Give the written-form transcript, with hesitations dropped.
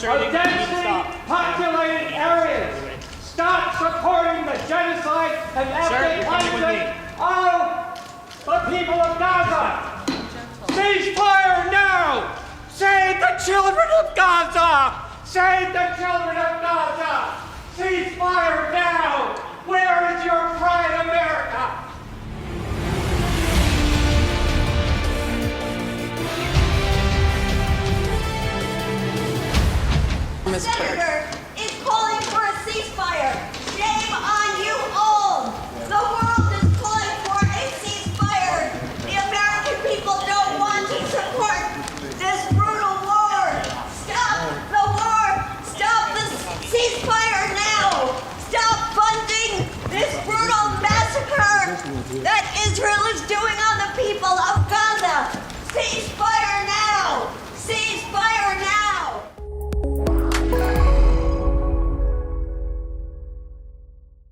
of densely populated areas. Stop supporting the genocide and ethnic cleansing of the people of Gaza. Cease fire now! Save the children of Gaza! Save the children of Gaza! Cease fire now! Where is your pride, America? The senator is calling for a ceasefire. Shame on you all. The world is calling for a ceasefire. The American people don't want to support this brutal war. Stop the war. Stop the ceasefire now. Stop funding this brutal massacre that Israel is doing